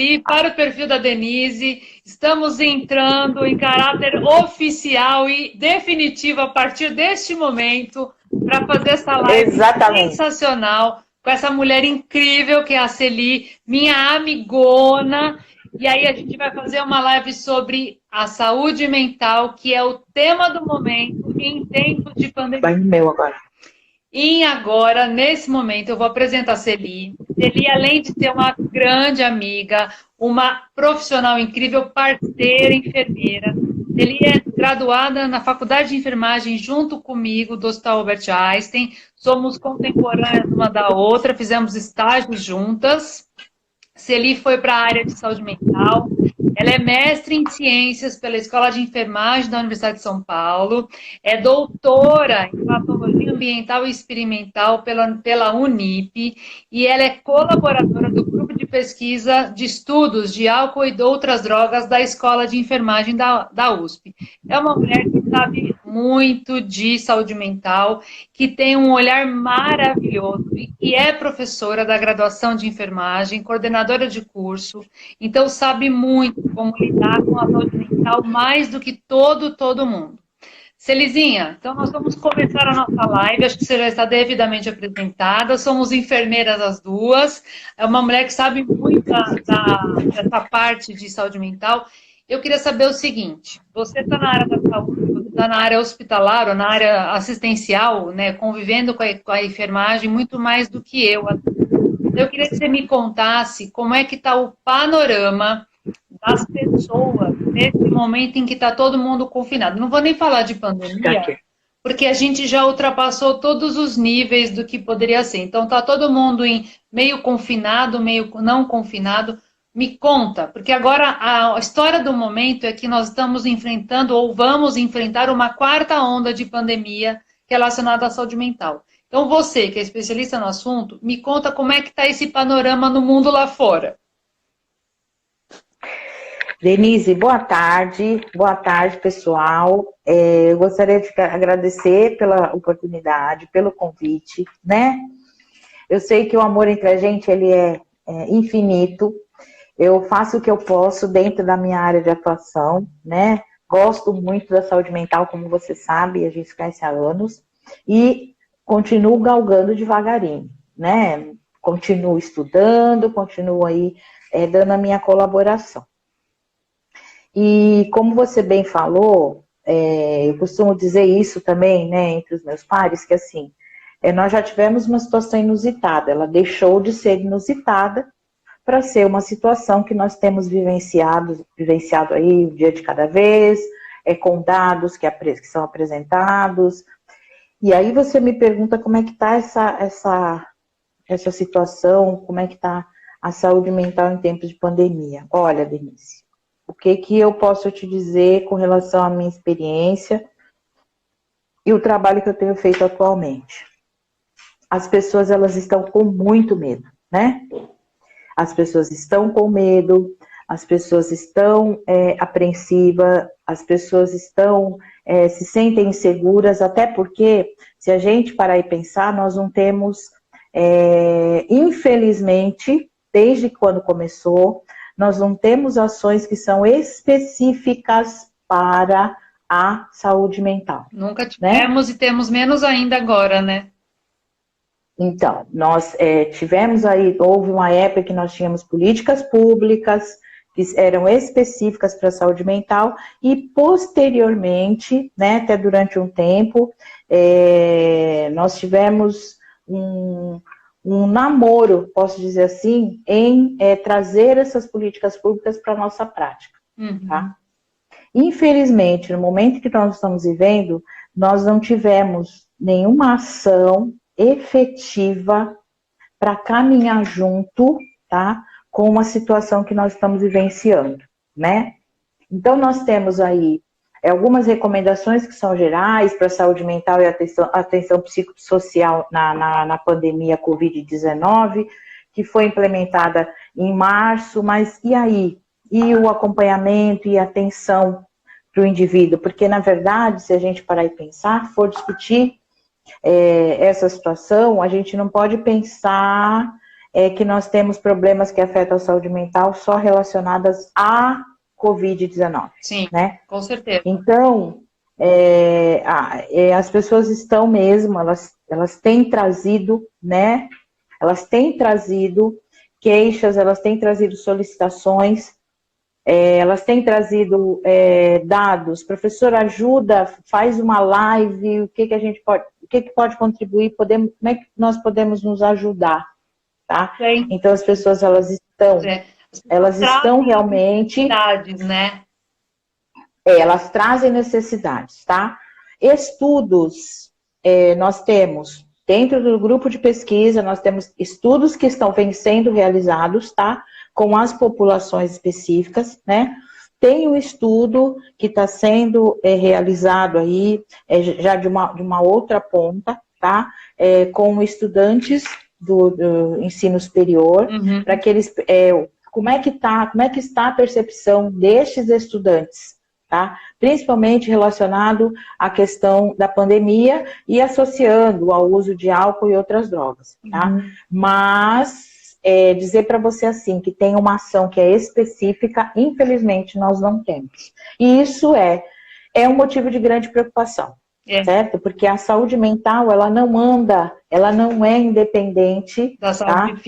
E para o perfil da Denise, estamos entrando em caráter oficial e definitivo a partir deste momento para fazer essa live sensacional com essa mulher incrível que é a Celi, minha amigona. E aí a gente vai fazer uma live sobre a saúde mental, que é o tema do momento em tempos de pandemia. Vai no meu agora. E agora, nesse momento, eu vou apresentar a Celi. Celi, além de ser uma grande amiga, uma profissional incrível, parceira, enfermeira. Celi é graduada na Faculdade de Enfermagem junto comigo do Hospital Albert Einstein. Somos contemporâneas uma da outra, fizemos estágios juntas. Celi foi para a área de saúde mental. Ela é mestre em ciências pela Escola de Enfermagem da Universidade de São Paulo. É doutora em patologia ambiental e experimental pela Unip. E ela é colaboradora do grupo de pesquisa de estudos de álcool e de outras drogas da Escola de Enfermagem da USP. É uma mulher que sabe muito de saúde mental, que tem um olhar maravilhoso e é professora da graduação de enfermagem, coordenadora de curso, então sabe muito como lidar com a saúde mental mais do que todo mundo. Celizinha, então nós vamos começar a nossa live, acho que você já está devidamente apresentada, somos enfermeiras as duas, é uma mulher que sabe muito dessa parte de saúde mental. Eu queria saber o seguinte, você está na área da saúde, você está na área hospitalar ou na área assistencial, né, convivendo com a enfermagem muito mais do que eu. Eu queria que você me contasse como é que está o panorama das pessoas nesse momento em que está todo mundo confinado. Não vou nem falar de pandemia, porque a gente já ultrapassou todos os níveis do que poderia ser. Então, está todo mundo em meio confinado, meio não confinado. Me conta, porque agora a história do momento é que nós estamos enfrentando ou vamos enfrentar uma quarta onda de pandemia relacionada à saúde mental. Então, você, que é especialista no assunto, me conta como é que está esse panorama no mundo lá fora. Denise, boa tarde pessoal. Eu gostaria de agradecer pela oportunidade, pelo convite, né? Eu sei que o amor entre a gente ele é infinito. Eu faço o que eu posso dentro da minha área de atuação, né? Gosto muito da saúde mental, como você sabe, a gente se conhece há anos, e continuo galgando devagarinho, né? Continuo estudando, continuo aí dando a minha colaboração. E como você bem falou, eu costumo dizer isso também, né, entre os meus pares, que assim, nós já tivemos uma situação inusitada, ela deixou de ser inusitada para ser uma situação que nós temos vivenciado aí um dia de cada vez, com dados que são apresentados. E aí você me pergunta como é que está essa situação, como é que está a saúde mental em tempos de pandemia. Olha, Denise, o que eu posso te dizer com relação à minha experiência e o trabalho que eu tenho feito atualmente? As pessoas, elas estão com muito medo, né? As pessoas estão com medo, as pessoas estão apreensivas, as pessoas estão, se sentem inseguras, até porque, se a gente parar e pensar, nós não temos, infelizmente, desde quando começou, nós não temos ações que são específicas para a saúde mental. Nunca tivemos, né? E temos menos ainda agora, né? Então, nós tivemos aí, houve uma época que nós tínhamos políticas públicas que eram específicas para a saúde mental e posteriormente, né, até durante um tempo, nós tivemos um namoro, posso dizer assim, em trazer essas políticas públicas para a nossa prática, tá? Infelizmente, no momento que nós estamos vivendo, nós não tivemos nenhuma ação efetiva para caminhar junto, tá, com a situação que nós estamos vivenciando, né? Então, nós temos aí algumas recomendações que são gerais para a saúde mental e atenção psicossocial na pandemia Covid-19, que foi implementada em março, mas e aí? E o acompanhamento e a atenção para o indivíduo? Porque, na verdade, se a gente parar e pensar, for discutir essa situação, a gente não pode pensar é que nós temos problemas que afetam a saúde mental só relacionadas à Covid-19. Sim, né? com certeza. Então, as pessoas estão mesmo, elas têm trazido, né? Elas têm trazido queixas, elas têm trazido solicitações, elas têm trazido dados. Professor, ajuda, faz uma live, o que a gente pode, o que pode contribuir, como é que nós podemos nos ajudar, tá? Sim. Então as pessoas elas estão realmente, né? Elas trazem necessidades, tá? Estudos, nós temos, dentro do grupo de pesquisa, nós temos estudos que vêm sendo realizados, tá? Com as populações específicas, né? Tem um estudo que está sendo realizado aí, já de uma outra ponta, tá? Com estudantes do ensino superior, para que eles, como é que está a percepção destes estudantes, tá? Principalmente relacionado à questão da pandemia e associando ao uso de álcool e outras drogas, tá? Mas dizer para você assim, que tem uma ação que é específica, infelizmente nós não temos. E isso é um motivo de grande preocupação, certo? Porque a saúde mental, ela não é independente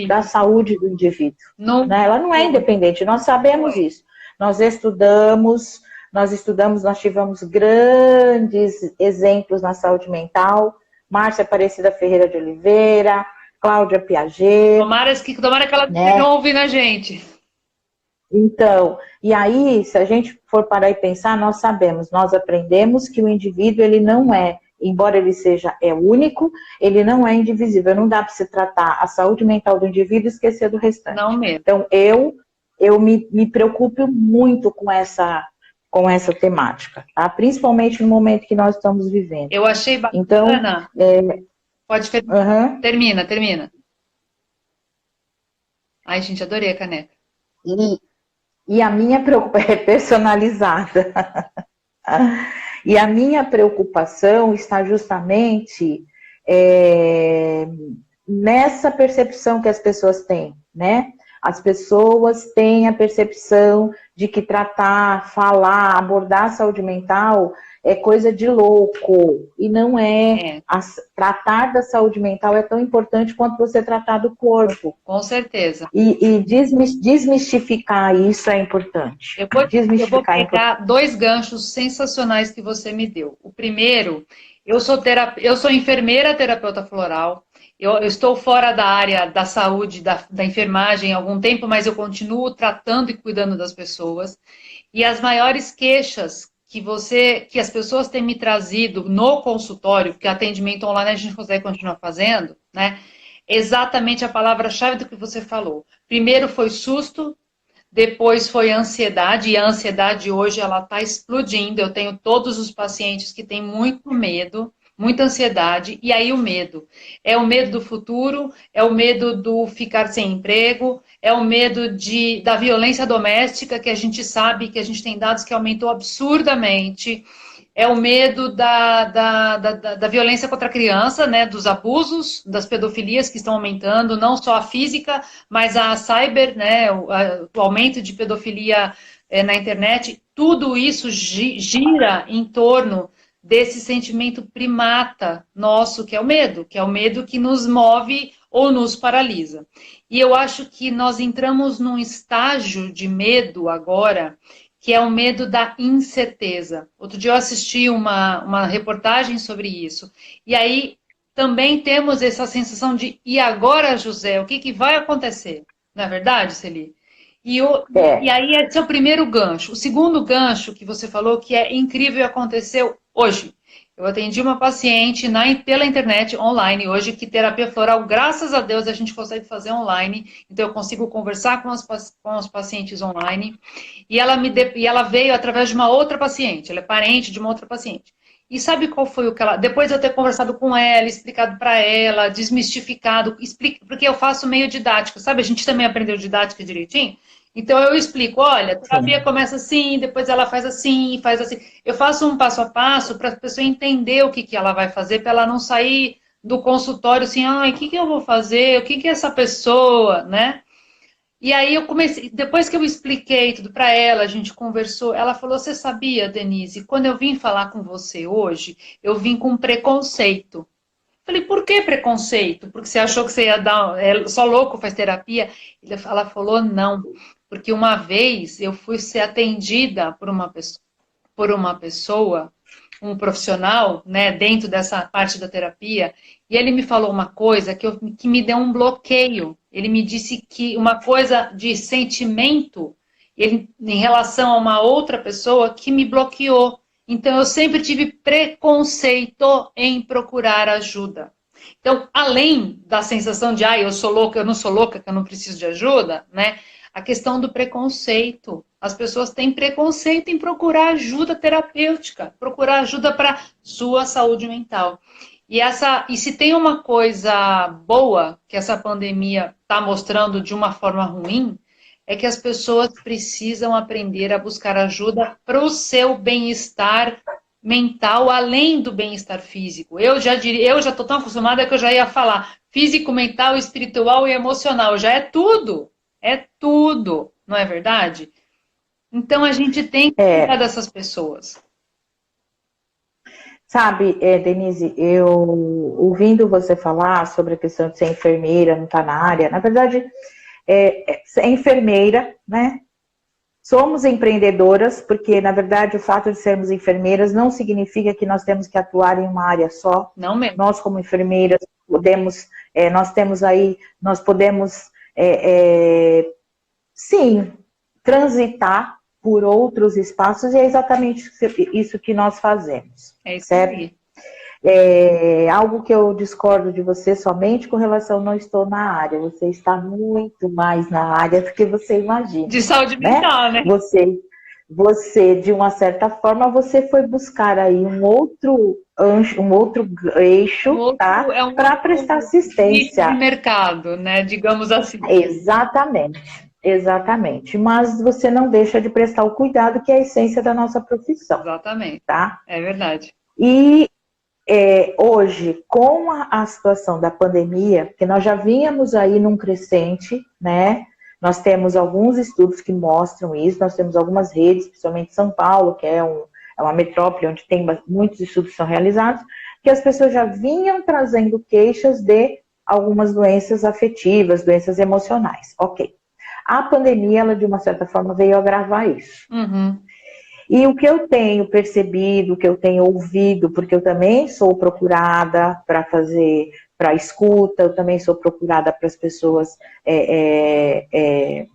da saúde do indivíduo. Não, né? Ela não é independente, nós sabemos isso. Nós tivemos grandes exemplos na saúde mental, Márcia Aparecida Ferreira de Oliveira, Cláudia Piaget. Tomara que ela estejam ouvindo a gente. Então, e aí, se a gente for parar e pensar, nós aprendemos que o indivíduo, ele não é, embora ele seja único, ele não é indivisível. Não dá para se tratar a saúde mental do indivíduo e esquecer do restante. Não mesmo. Então, eu me preocupo muito com essa temática, tá? Principalmente no momento que nós estamos vivendo. Eu achei bacana. Então, pode termina. Ai, gente, adorei a caneca. E a minha preocupação é personalizada. E a minha preocupação está justamente nessa percepção que as pessoas têm, né? As pessoas têm a percepção de que tratar, falar, abordar a saúde mental é coisa de louco. E não é. Tratar da saúde mental é tão importante quanto você tratar do corpo. Com certeza. E desmistificar isso é importante. Eu vou pegar 2 ganchos sensacionais que você me deu. O primeiro, eu sou enfermeira terapeuta floral. Eu estou fora da área da saúde, da enfermagem há algum tempo, mas eu continuo tratando e cuidando das pessoas. E as maiores queixas que as pessoas têm me trazido no consultório, porque atendimento online a gente consegue continuar fazendo, né? Exatamente a palavra-chave do que você falou. Primeiro foi susto, depois foi ansiedade, e a ansiedade hoje ela está explodindo. Eu tenho todos os pacientes que têm muito medo, muita ansiedade, e aí o medo. É o medo do futuro, é o medo do ficar sem emprego, é o medo da violência doméstica, que a gente sabe, que a gente tem dados que aumentou absurdamente. É o medo da violência contra a criança, né, dos abusos, das pedofilias que estão aumentando, não só a física, mas a cyber, né, o aumento de pedofilia na internet. Tudo isso gira em torno desse sentimento primata nosso, que é o medo que nos move ou nos paralisa. E eu acho que nós entramos num estágio de medo agora, que é o medo da incerteza. Outro dia eu assisti uma reportagem sobre isso. E aí também temos essa sensação de, e agora, José, o que vai acontecer? Não é verdade, Celi? E aí esse é o primeiro gancho. O segundo gancho que você falou, que é incrível, aconteceu hoje. Eu atendi uma paciente pela internet, online, hoje, que terapia floral, graças a Deus, a gente consegue fazer online. Então, eu consigo conversar com os pacientes online. E ela veio através de uma outra paciente, ela é parente de uma outra paciente. E sabe qual foi o que ela... Depois de eu ter conversado com ela, explicado para ela, desmistificado, porque eu faço meio didática, sabe? A gente também aprendeu didática direitinho. Então, eu explico, olha, a terapia começa assim, depois ela faz assim, faz assim. Eu faço um passo a passo para a pessoa entender o que ela vai fazer, para ela não sair do consultório, assim, o que eu vou fazer? O que é essa pessoa, né? E aí eu comecei, depois que eu expliquei tudo para ela, a gente conversou, ela falou: "Você sabia, Denise, quando eu vim falar com você hoje, eu vim com preconceito." Falei: "Por que preconceito? Porque você achou que você ia dar, só louco faz terapia?" Ela falou: "Não, porque uma vez eu fui ser atendida por uma pessoa, um profissional, né, dentro dessa parte da terapia, e ele me falou uma coisa que me deu um bloqueio. Ele me disse que uma coisa de sentimento, em relação a uma outra pessoa, que me bloqueou. Então, eu sempre tive preconceito em procurar ajuda. Então, além da sensação de, eu sou louca, eu não sou louca, que eu não preciso de ajuda, né? A questão do preconceito. As pessoas têm preconceito em procurar ajuda terapêutica, procurar ajuda para sua saúde mental. E se tem uma coisa boa que essa pandemia está mostrando de uma forma ruim, é que as pessoas precisam aprender a buscar ajuda para o seu bem-estar mental, além do bem-estar físico. Eu já estou tão acostumada que eu já ia falar físico, mental, espiritual e emocional. Já é tudo, não é verdade? Então a gente tem que cuidar dessas pessoas. Sabe, Denise, eu ouvindo você falar sobre a questão de ser enfermeira, não estar na área, na verdade, é enfermeira, né? Somos empreendedoras, porque, na verdade, o fato de sermos enfermeiras não significa que nós temos que atuar em uma área só. Não mesmo. Nós, como enfermeiras, nós podemos, sim, transitar por outros espaços, e é exatamente isso que nós fazemos. É isso certo? aí. Algo que eu discordo de você somente com relação não estou na área. Você está muito mais na área do que você imagina. De saúde mental, né? Você, de uma certa forma, você foi buscar aí um outro eixo, tá? Para prestar assistência. De mercado, né? Digamos assim. Exatamente. Mas você não deixa de prestar o cuidado, que é a essência da nossa profissão. Exatamente. Tá? É verdade. E hoje, com a situação da pandemia, que nós já vínhamos aí num crescente, né? Nós temos alguns estudos que mostram isso, nós temos algumas redes, principalmente São Paulo, que é uma metrópole onde tem muitos estudos que são realizados, que as pessoas já vinham trazendo queixas de algumas doenças afetivas, doenças emocionais. Ok. A pandemia, ela de uma certa forma veio agravar isso. Uhum. E o que eu tenho percebido, o que eu tenho ouvido, porque eu também sou procurada para escuta, eu também sou procurada para as pessoas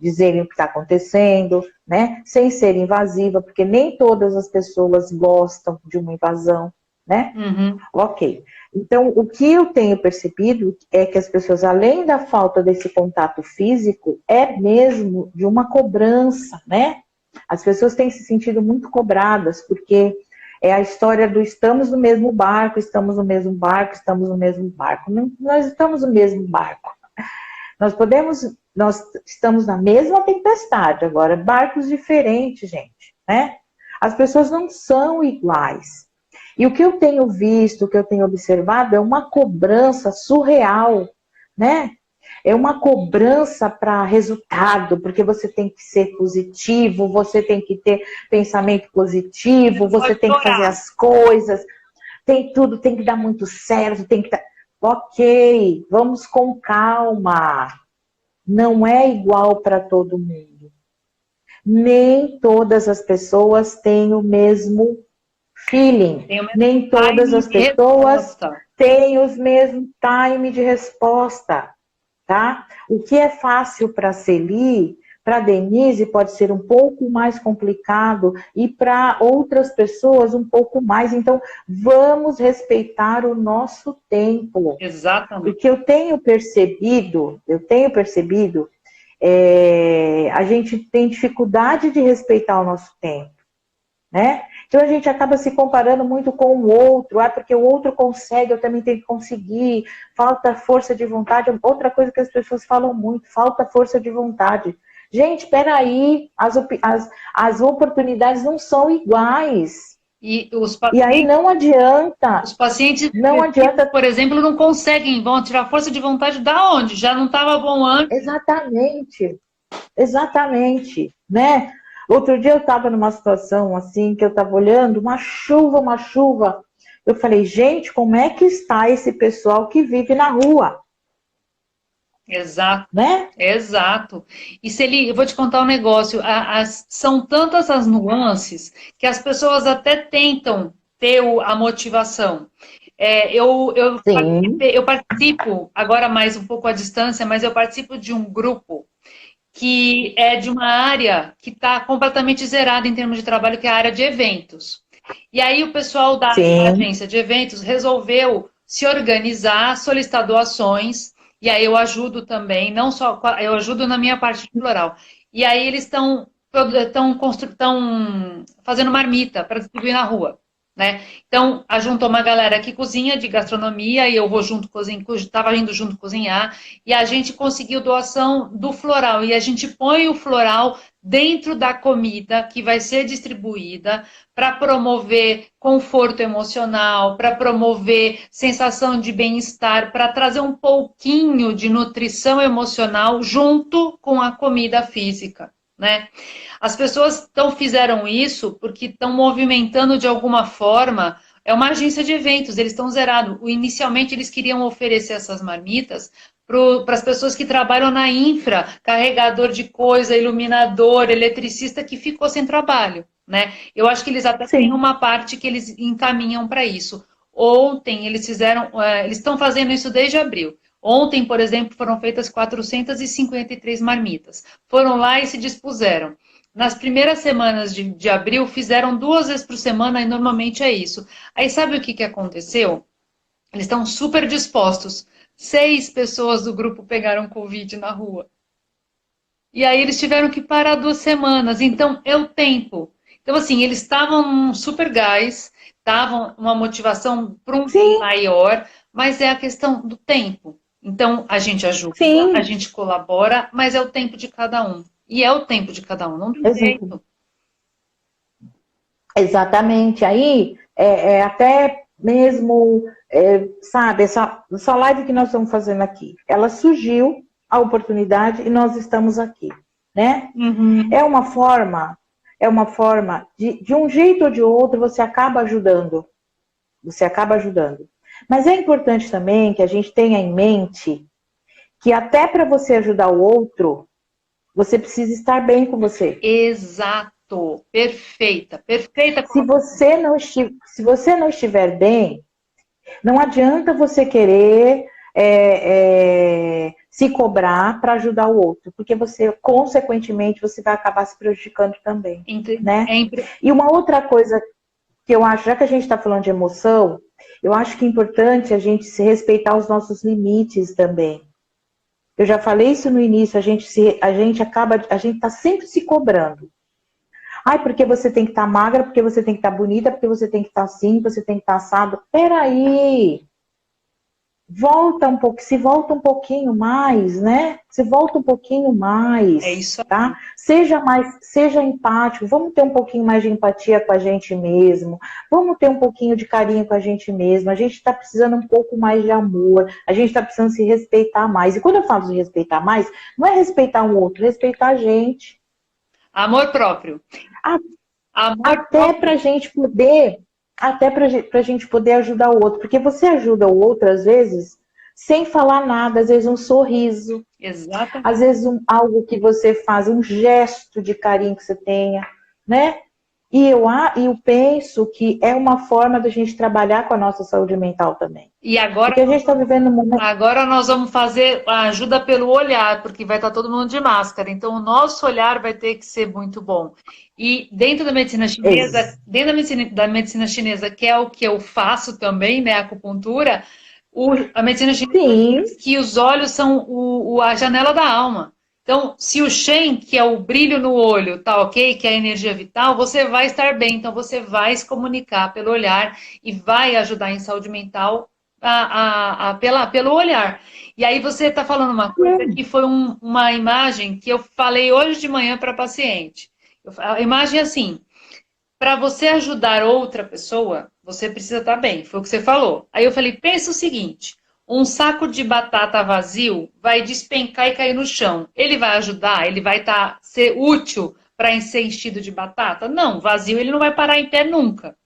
dizerem o que está acontecendo, né? Sem ser invasiva, porque nem todas as pessoas gostam de uma invasão, né? Uhum. Ok. Então, o que eu tenho percebido é que as pessoas, além da falta desse contato físico, é mesmo de uma cobrança, né? As pessoas têm se sentido muito cobradas, porque é a história do estamos no mesmo barco, estamos no mesmo barco, estamos no mesmo barco. Não, nós estamos no mesmo barco. Nós estamos na mesma tempestade, agora, barcos diferentes, gente, né? As pessoas não são iguais. E o que eu tenho visto, o que eu tenho observado é uma cobrança surreal, né? É uma cobrança para resultado, porque você tem que ser positivo, você tem que ter pensamento positivo, você tem que fazer as coisas, tem que dar muito certo, Ok, vamos com calma. Não é igual para todo mundo. Nem todas as pessoas têm o mesmo feeling. Nem todas as pessoas têm os mesmos time de resposta. Tá? O que é fácil para a Celi, para a Denise pode ser um pouco mais complicado e para outras pessoas um pouco mais. Então, vamos respeitar o nosso tempo. Exatamente. O que eu tenho percebido, a gente tem dificuldade de respeitar o nosso tempo, né? Então a gente acaba se comparando muito com o outro, porque o outro consegue, eu também tenho que conseguir, falta força de vontade. Outra coisa que as pessoas falam muito, falta força de vontade. Gente, peraí, as oportunidades não são iguais. E aí não adianta. Os pacientes, não adianta, por exemplo, não conseguem, vão tirar força de vontade da onde? Já não estava bom antes. Exatamente. Exatamente, né? Outro dia eu estava numa situação assim, que eu estava olhando, uma chuva. Eu falei, gente, como é que está esse pessoal que vive na rua? Exato, né? Exato. E Celi, eu vou te contar um negócio. São tantas as nuances que as pessoas até tentam ter a motivação. Sim. Eu participo, agora mais um pouco à distância, mas eu participo de um grupo que é de uma área que está completamente zerada em termos de trabalho, que é a área de eventos. E aí o pessoal da Sim. agência de eventos resolveu se organizar, solicitar doações, e aí eu ajudo também, não só, eu ajudo na minha parte de floral. E aí eles estão fazendo marmita para distribuir na rua. Né? Então, juntou uma galera que cozinha de gastronomia e eu vou junto estava indo junto cozinhar e a gente conseguiu doação do floral e a gente põe o floral dentro da comida que vai ser distribuída para promover conforto emocional, para promover sensação de bem-estar, para trazer um pouquinho de nutrição emocional junto com a comida física, né? As pessoas fizeram isso porque estão movimentando de alguma forma. É uma agência de eventos, eles estão zerados. Inicialmente, eles queriam oferecer essas marmitas para as pessoas que trabalham na infra, carregador de coisa, iluminador, eletricista, que ficou sem trabalho. Né? Eu acho que eles até têm uma parte que eles encaminham para isso. Ontem, eles estão fazendo isso desde abril. Ontem, por exemplo, foram feitas 453 marmitas. Foram lá e se dispuseram. Nas primeiras semanas de abril, fizeram 2 vezes por semana e normalmente é isso. Aí sabe o que aconteceu? Eles estão super dispostos. 6 pessoas do grupo pegaram Covid na rua. E aí eles tiveram que parar 2 semanas. Então, é o tempo. Então, assim, eles estavam super gás, estavam uma motivação para um fim maior, mas é a questão do tempo. Então, a gente ajuda, Sim. a gente colabora, mas é o tempo de cada um. E é o tempo de cada um, não tem jeito. Exatamente. Aí, até mesmo, sabe, essa live que nós estamos fazendo aqui, ela surgiu, a oportunidade, e nós estamos aqui, né? Uhum. É uma forma de um jeito ou de outro, você acaba ajudando. Você acaba ajudando. Mas é importante também que a gente tenha em mente que até para você ajudar o outro, você precisa estar bem com você. Exato. Perfeita. Se você não estiver bem, não adianta você querer se cobrar para ajudar o outro, porque você, consequentemente, você vai acabar se prejudicando também. Né? E uma outra coisa que eu acho, já que a gente está falando de emoção, eu acho que é importante a gente se respeitar os nossos limites também. Eu já falei isso no início, a gente está sempre se cobrando. Ai, porque você tem que estar magra, porque você tem que estar bonita, porque você tem que estar assim, você tem que estar assado. Peraí! Se volta um pouquinho mais, né? Se volta um pouquinho mais. É isso aí. Tá? Seja empático, vamos ter um pouquinho mais de empatia com a gente mesmo, vamos ter um pouquinho de carinho com a gente mesmo, a gente está precisando um pouco mais de amor, a gente está precisando se respeitar mais. E quando eu falo de respeitar mais, não é respeitar um outro, é respeitar a gente. Amor próprio. Até para a gente poder ajudar o outro. Porque você ajuda o outro, às vezes, sem falar nada, às vezes um sorriso. Exatamente. Às vezes algo que você faz, um gesto de carinho que você tenha, né? E eu penso que é uma forma da gente trabalhar com a nossa saúde mental também. E agora, porque a gente está vivendo um momento... Agora nós vamos fazer a ajuda pelo olhar, porque vai estar todo mundo de máscara. Então, o nosso olhar vai ter que ser muito bom. E dentro da medicina chinesa, da medicina chinesa, que é o que eu faço também, né, a acupuntura, a medicina chinesa diz que os olhos são a janela da alma. Então, se o Shen, que é o brilho no olho, tá ok, que é a energia vital, você vai estar bem. Então, você vai se comunicar pelo olhar e vai ajudar em saúde mental pelo olhar. E aí você está falando uma coisa que foi uma imagem que eu falei hoje de manhã para paciente. A imagem é assim, para você ajudar outra pessoa, você precisa estar bem, foi o que você falou. Aí eu falei, pensa o seguinte, um saco de batata vazio vai despencar e cair no chão. Ele vai ajudar? Ele vai ser útil para ser enchido de batata? Não, vazio ele não vai parar em pé nunca.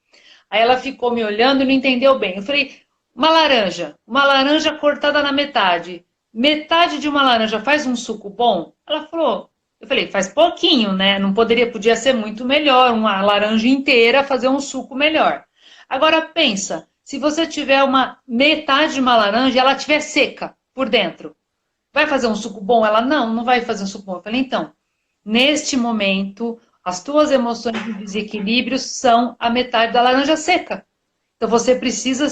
Aí ela ficou me olhando e não entendeu bem. Eu falei, uma laranja cortada na metade. Metade de uma laranja faz um suco bom? Ela falou, eu falei, faz pouquinho, né? Não podia ser muito melhor, uma laranja inteira fazer um suco melhor. Agora pensa, se você tiver uma metade de uma laranja e ela estiver seca por dentro, vai fazer um suco bom? Ela, não vai fazer um suco bom. Eu falei, então, neste momento, as tuas emoções de desequilíbrio são a metade da laranja seca. Então você precisa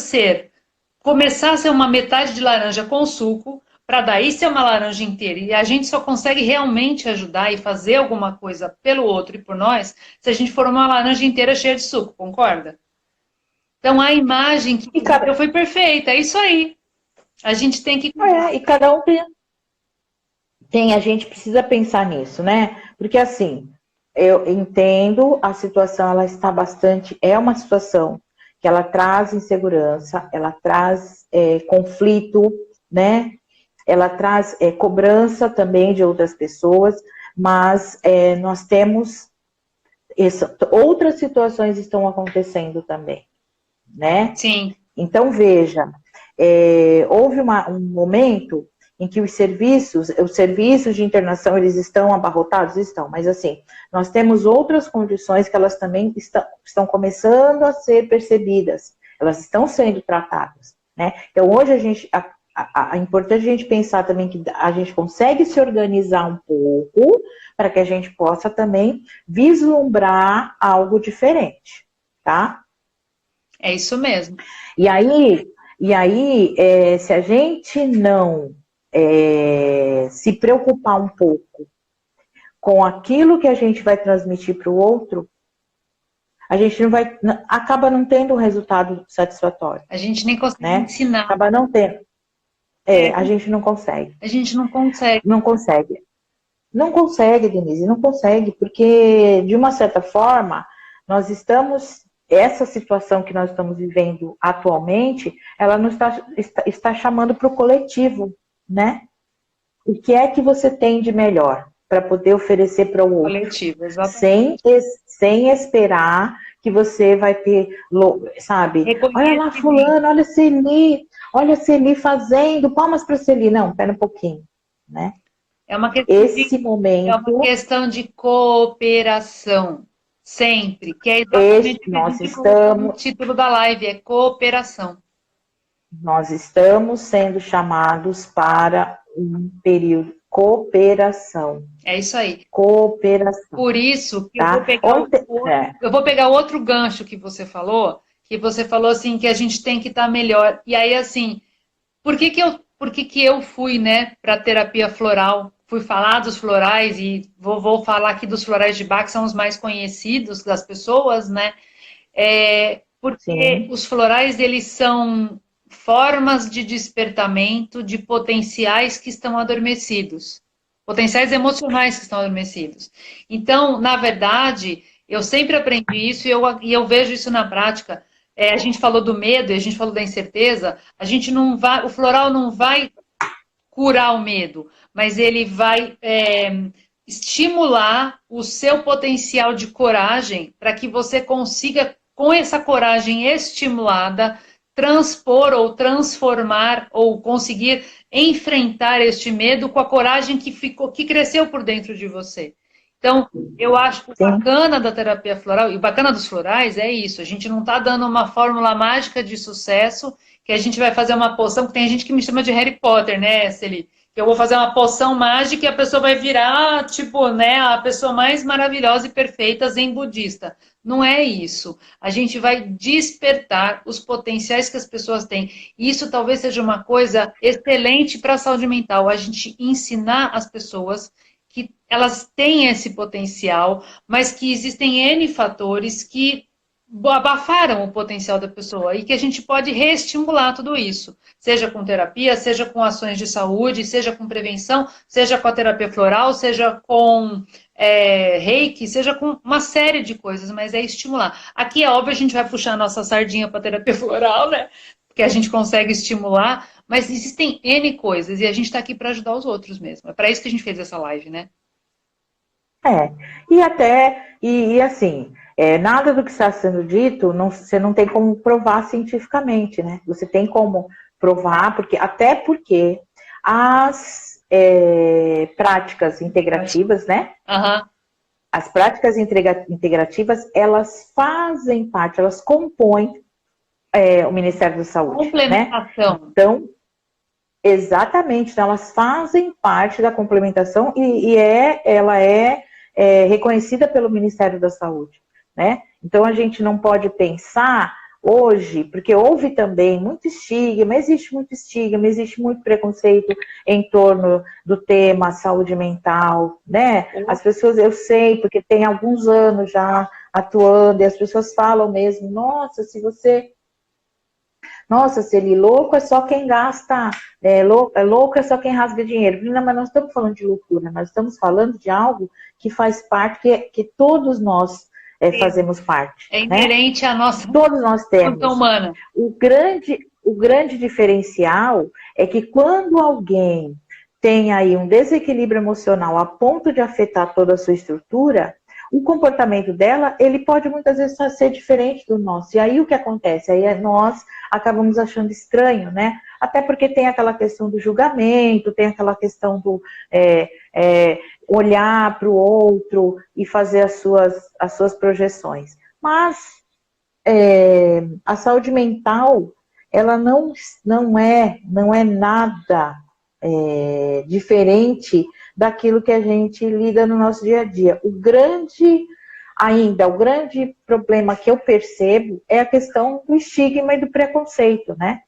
começar a ser uma metade de laranja com suco, para daí ser uma laranja inteira. E a gente só consegue realmente ajudar e fazer alguma coisa pelo outro e por nós se a gente for uma laranja inteira cheia de suco, concorda? Então a imagem que foi perfeita, é isso aí. A gente tem que... e cada um a gente precisa pensar nisso, né? Porque assim, eu entendo a situação, ela está é uma situação que ela traz insegurança, ela traz conflito, né? Ela traz cobrança também de outras pessoas, mas nós temos outras situações estão acontecendo também, né? Sim. Então, veja, houve um momento em que os serviços de internação, eles estão abarrotados? Estão, mas assim, nós temos outras condições que elas também estão começando a ser percebidas, elas estão sendo tratadas, né? Então, hoje é importante a gente pensar também que a gente consegue se organizar um pouco para que a gente possa também vislumbrar algo diferente, tá? É isso mesmo. E aí se a gente não se preocupar um pouco com aquilo que a gente vai transmitir para o outro, a gente acaba não tendo um resultado satisfatório. A gente nem consegue ensinar. Acaba não tendo. A gente não consegue. A gente não consegue. Não consegue. Não consegue, Denise, não consegue, porque, de uma certa forma, essa situação que nós estamos vivendo atualmente, ela não está chamando para o coletivo, né? O que é que você tem de melhor para poder oferecer para o outro? Coletivo, exatamente. Sem esperar que você vai ter, sabe? Olha lá fulano, olha a Celi fazendo, palmas para a Celi. Não, pera um pouquinho, né? É uma questão de cooperação, sempre, que é exatamente o título da live, é cooperação. Nós estamos sendo chamados para um período cooperação. É isso aí. Cooperação. Por isso, que tá? eu vou pegar outro gancho que você falou assim, que a gente tem que estar melhor. E aí, assim, por que eu fui, né, para terapia floral? Fui falar dos florais e vou falar aqui dos florais de Bach, que são os mais conhecidos das pessoas, né? Porque Sim. Os florais, eles são formas de despertamento de potenciais que estão adormecidos. Potenciais emocionais que estão adormecidos. Então, na verdade, eu sempre aprendi isso e eu vejo isso na prática. A gente falou do medo, a gente falou da incerteza. O floral não vai curar o medo, mas ele vai estimular o seu potencial de coragem para que você consiga, com essa coragem estimulada, transpor ou transformar ou conseguir enfrentar este medo com a coragem que cresceu por dentro de você. Então, eu acho que o bacana da terapia floral, e o bacana dos florais é isso, a gente não está dando uma fórmula mágica de sucesso, que a gente vai fazer uma poção, que tem gente que me chama de Harry Potter, né, Celi? Que eu vou fazer uma poção mágica e a pessoa vai virar, tipo, né, a pessoa mais maravilhosa e perfeita zen budista. Não é isso. A gente vai despertar os potenciais que as pessoas têm. E isso talvez seja uma coisa excelente para a saúde mental. A gente ensinar as pessoas que elas têm esse potencial, mas que existem N fatores que abafaram o potencial da pessoa e que a gente pode reestimular tudo isso, seja com terapia, seja com ações de saúde, seja com prevenção, seja com a terapia floral, seja com reiki, seja com uma série de coisas, mas é estimular. Aqui é óbvio, a gente vai puxar a nossa sardinha para terapia floral, né? Porque a gente consegue estimular, mas existem N coisas e a gente está aqui para ajudar os outros mesmo. É para isso que a gente fez essa live, né? E assim, nada do que está sendo dito, você não tem como provar cientificamente, né? Você tem como provar, até porque as práticas integrativas, né? Uhum. As práticas integrativas, elas fazem parte, elas compõem o Ministério da Saúde. Complementação. Né? Então, exatamente, então elas fazem parte da complementação ela é reconhecida pelo Ministério da Saúde, né? Então a gente não pode pensar hoje, porque houve também muito estigma, existe muito preconceito em torno do tema saúde mental, né? As pessoas, eu sei, porque tem alguns anos já atuando, e as pessoas falam mesmo, nossa, Celi, louco é só quem gasta, louco é só quem rasga dinheiro. Não, mas nós estamos falando de loucura, nós estamos falando de algo que faz parte, que todos nós fazemos parte. É inerente, né? À nossa todos nós temos. Humana. O grande diferencial é que quando alguém tem aí um desequilíbrio emocional a ponto de afetar toda a sua estrutura, o comportamento dela, ele pode muitas vezes ser diferente do nosso. E aí o que acontece? Aí nós acabamos achando estranho, né? Até porque tem aquela questão do julgamento, tem aquela questão do olhar para o outro e fazer as suas projeções. Mas a saúde mental, ela não é nada diferente daquilo que a gente lida no nosso dia a dia. O grande problema que eu percebo é a questão do estigma e do preconceito, né?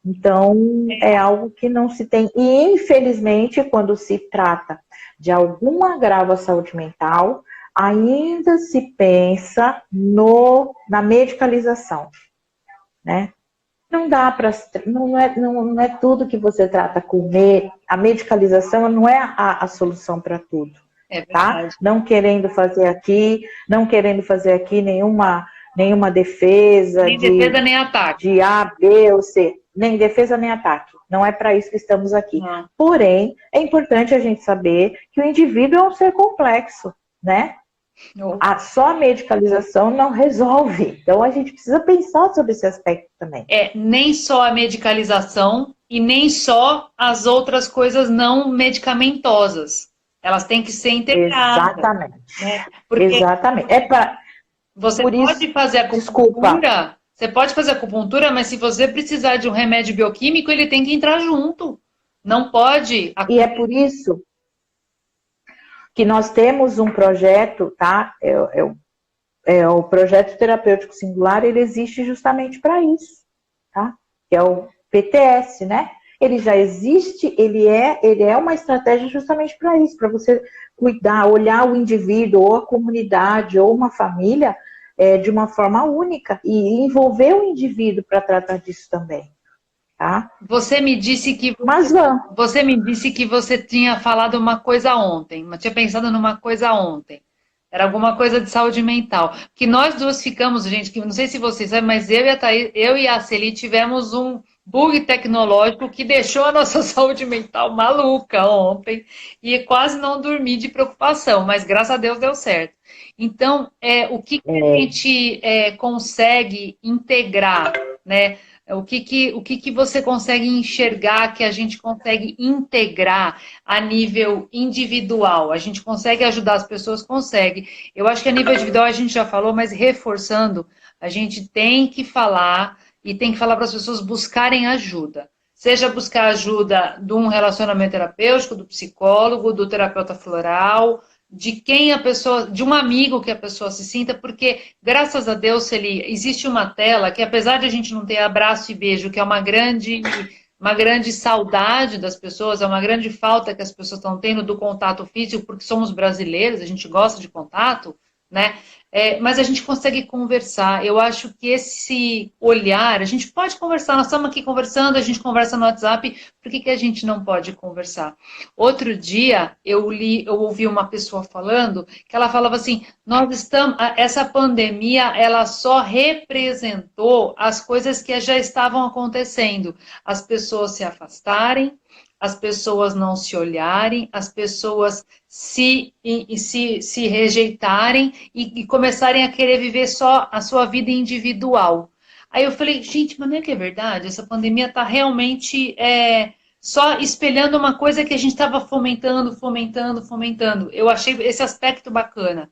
Então, é algo que não se tem. E, infelizmente, quando se trata de algum agravo à saúde mental, ainda se pensa na medicalização, né? Não dá para, não é tudo que você trata com a medicalização não é a solução para tudo, tá? Não querendo fazer aqui nenhuma defesa, nem defesa nem ataque, de A, B ou C, nem defesa nem ataque. Não é para isso que estamos aqui. Não. Porém, é importante a gente saber que o indivíduo é um ser complexo, né? Só a medicalização não resolve. Então, a gente precisa pensar sobre esse aspecto também. Nem só a medicalização e nem só as outras coisas não medicamentosas. Elas têm que ser integradas. Exatamente. Né? Exatamente. Você pode fazer acupuntura, mas se você precisar de um remédio bioquímico, ele tem que entrar junto. Não pode... E é por isso que nós temos um projeto, tá? O projeto terapêutico singular, ele existe justamente para isso, tá? Que é o PTS, né? Ele já existe, ele é uma estratégia justamente para isso, para você cuidar, olhar o indivíduo, ou a comunidade, ou uma família de uma forma única e envolver o indivíduo para tratar disso também. Tá? Você me disse que você tinha falado uma coisa ontem, mas tinha pensado numa coisa ontem. Era alguma coisa de saúde mental. Que nós duas ficamos, gente, que não sei se vocês sabem, mas eu e a Celi tivemos um bug tecnológico que deixou a nossa saúde mental maluca ontem e quase não dormi de preocupação, mas graças a Deus deu certo. Então, o que a gente consegue integrar, né? O que você consegue enxergar que a gente consegue integrar a nível individual? A gente consegue ajudar as pessoas? Consegue. Eu acho que a nível individual a gente já falou, mas reforçando, a gente tem que falar e tem que falar para as pessoas buscarem ajuda. Seja buscar ajuda de um relacionamento terapêutico, do psicólogo, do terapeuta floral, de quem a pessoa, de um amigo que a pessoa se sinta, porque, graças a Deus, Celi, existe uma tela que, apesar de a gente não ter abraço e beijo, que é uma grande saudade das pessoas, é uma grande falta que as pessoas estão tendo do contato físico, porque somos brasileiros, a gente gosta de contato, né? mas a gente consegue conversar. Eu acho que esse olhar, a gente pode conversar, nós estamos aqui conversando, a gente conversa no WhatsApp, por que que a gente não pode conversar? Outro dia eu ouvi uma pessoa falando que ela falava assim, essa pandemia, ela só representou as coisas que já estavam acontecendo, as pessoas se afastarem, as pessoas não se olharem, as pessoas se rejeitarem e começarem a querer viver só a sua vida individual. Aí eu falei, gente, mas não é que é verdade? Essa pandemia está realmente só espelhando uma coisa que a gente estava fomentando. Eu achei esse aspecto bacana.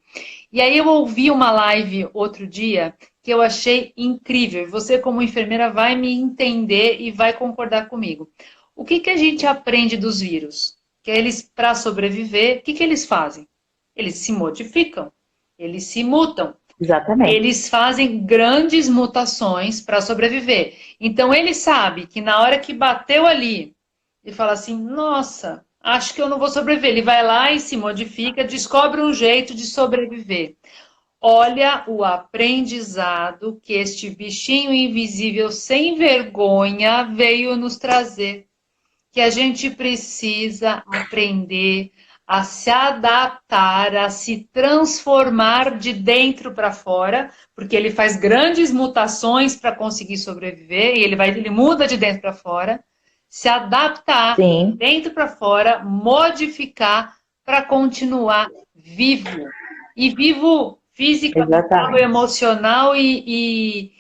E aí eu ouvi uma live outro dia que eu achei incrível. Você, como enfermeira, vai me entender e vai concordar comigo. O que que a gente aprende dos vírus? Que eles, para sobreviver, o que que eles fazem? Eles se modificam, eles se mutam. Exatamente. Eles fazem grandes mutações para sobreviver. Então ele sabe que na hora que bateu ali, ele fala assim, nossa, acho que eu não vou sobreviver. Ele vai lá e se modifica, descobre um jeito de sobreviver. Olha o aprendizado que este bichinho invisível sem vergonha veio nos trazer. Que a gente precisa aprender a se adaptar, a se transformar de dentro para fora, porque ele faz grandes mutações para conseguir sobreviver, e ele muda de dentro para fora, se adaptar de dentro para fora, modificar para continuar vivo. E vivo física, emocional e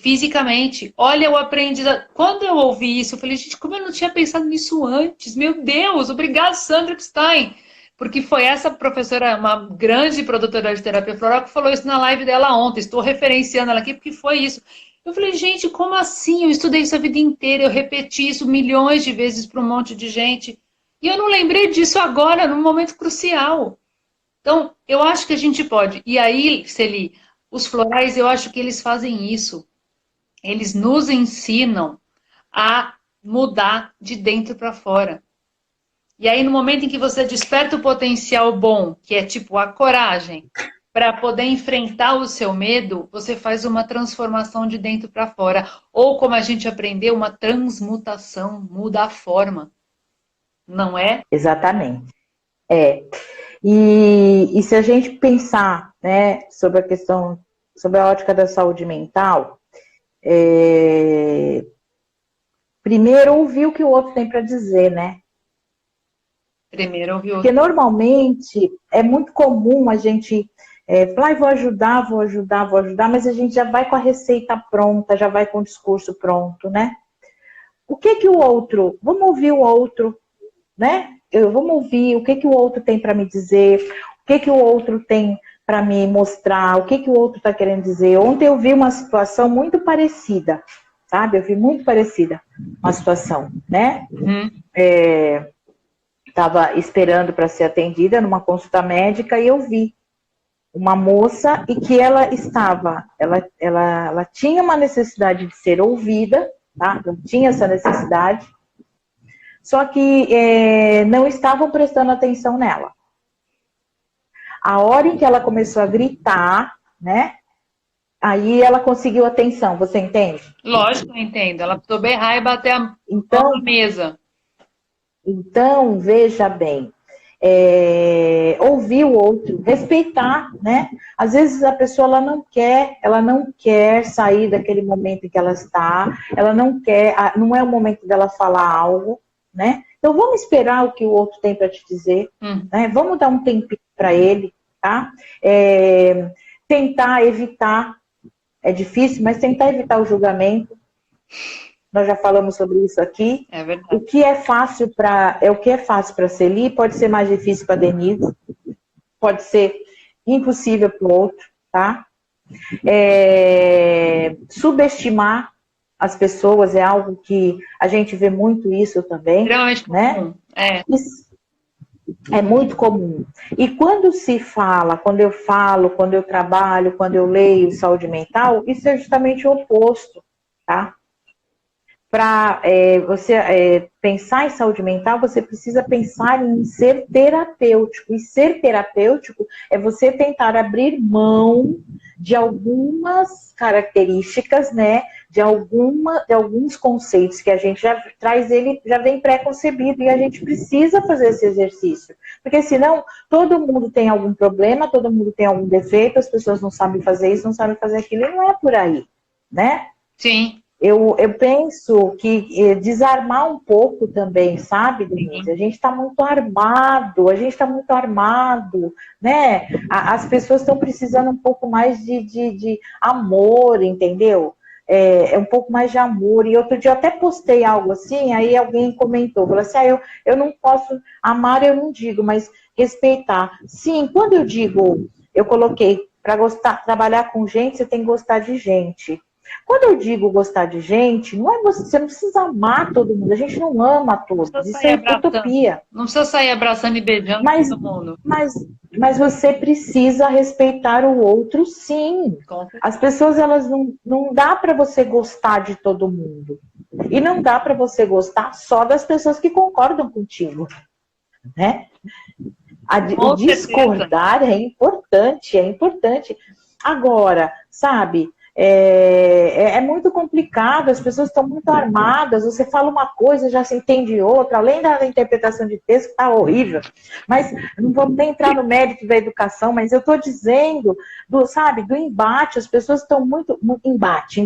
fisicamente. Olha o aprendizado. Quando eu ouvi isso, eu falei, gente, como eu não tinha pensado nisso antes? Meu Deus, obrigado, Sandra Epstein. Porque foi essa professora, uma grande produtora de terapia floral, que falou isso na live dela ontem. Estou referenciando ela aqui porque foi isso. Eu falei, gente, como assim? Eu estudei isso a vida inteira, eu repeti isso milhões de vezes para um monte de gente. E eu não lembrei disso agora, num momento crucial. Então, eu acho que a gente pode. E aí, Celi, os florais, eu acho que eles fazem isso. Eles nos ensinam a mudar de dentro para fora. E aí, no momento em que você desperta o potencial bom, que é tipo a coragem, para poder enfrentar o seu medo, você faz uma transformação de dentro para fora. Ou, como a gente aprendeu, uma transmutação, muda a forma. Não é? Exatamente. E se a gente pensar, né, sobre a questão, sobre a ótica da saúde mental, primeiro ouvir o que o outro tem para dizer, né? Primeiro ouvir o outro. Porque normalmente é muito comum a gente falar, vou ajudar, mas a gente já vai com a receita pronta, já vai com o discurso pronto, né? O que o outro, vamos ouvir o outro, né? Vamos ouvir o que o outro tem para me dizer, o que o outro tem para me mostrar, o que o outro está querendo dizer. Ontem eu vi uma situação muito parecida, sabe? Eu vi muito parecida uma situação, né? Estava esperando para ser atendida numa consulta médica e eu vi uma moça e que ela tinha uma necessidade de ser ouvida, tá? Ela tinha essa necessidade, só que não estavam prestando atenção nela. A hora em que ela começou a gritar, né? Aí ela conseguiu atenção, você entende? Lógico que eu entendo. Ela precisou berrar e bater a mão na mesa. Então, veja bem, ouvir o outro, respeitar, né? Às vezes a pessoa ela não quer sair daquele momento em que ela está, ela não quer, não é o momento dela falar algo, né? Então vamos esperar o que o outro tem para te dizer, né? Vamos dar um tempinho para ele, tá? Tentar evitar, é difícil, mas tentar evitar o julgamento. Nós já falamos sobre isso aqui. É verdade. O que é fácil para Celi pode ser mais difícil para Denise, pode ser impossível para o outro, tá? Subestimar as pessoas é algo que a gente vê muito isso também, extremamente né? Comum. Isso é muito comum. E quando se fala, quando eu falo, quando eu trabalho, quando eu leio saúde mental, isso é justamente o oposto, tá? para você pensar em saúde mental, você precisa pensar em ser terapêutico. E ser terapêutico é você tentar abrir mão de algumas características, né? De alguns conceitos que a gente já traz, ele já vem pré-concebido, e a gente precisa fazer esse exercício. Porque senão, todo mundo tem algum problema, todo mundo tem algum defeito, as pessoas não sabem fazer isso, não sabem fazer aquilo, e não é por aí, né? Sim. Eu penso que desarmar um pouco também, sabe, Denise? A gente está muito armado, né? As pessoas estão precisando um pouco mais de amor, entendeu? Um pouco mais de amor. E outro dia eu até postei algo assim, aí alguém comentou, falou assim, eu não posso amar, eu não digo, mas respeitar. Sim, quando eu digo, eu coloquei, para trabalhar com gente, você tem que gostar de gente. Quando eu digo gostar de gente, não é você não precisa amar todo mundo, a gente não ama todos, isso é utopia. Não precisa sair abraçando e beijando todo mundo. Mas você precisa respeitar o outro, sim. As pessoas, elas não dá para você gostar de todo mundo. E não dá para você gostar só das pessoas que concordam contigo, né? O discordar é importante. Agora, sabe, é muito complicado, as pessoas estão muito armadas, você fala uma coisa, já se entende outra, além da interpretação de texto, tá horrível. Mas não vamos nem entrar no mérito da educação, mas eu estou dizendo, do embate, as pessoas estão muito embate,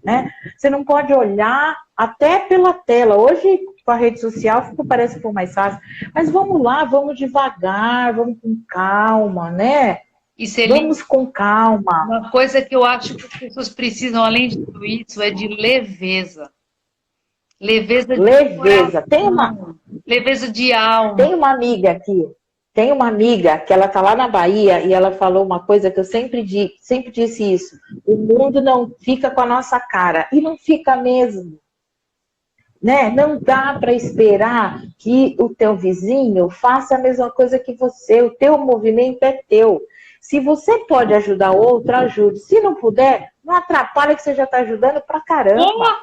né? Você não pode olhar até pela tela. Hoje, com a rede social, parece que foi mais fácil. Mas vamos lá, vamos devagar, vamos com calma, né? Vamos com calma. Uma coisa que eu acho que as pessoas precisam, além de tudo isso, é de leveza. Leveza de coração, leveza de alma. Tem uma amiga aqui, que ela tá lá na Bahia e ela falou uma coisa que eu sempre disse isso. O mundo não fica com a nossa cara. E não fica mesmo. Né? Não dá para esperar que o teu vizinho faça a mesma coisa que você. O teu movimento é teu. Se você pode ajudar outro, ajude. Se não puder, não atrapalha, que você já está ajudando pra caramba.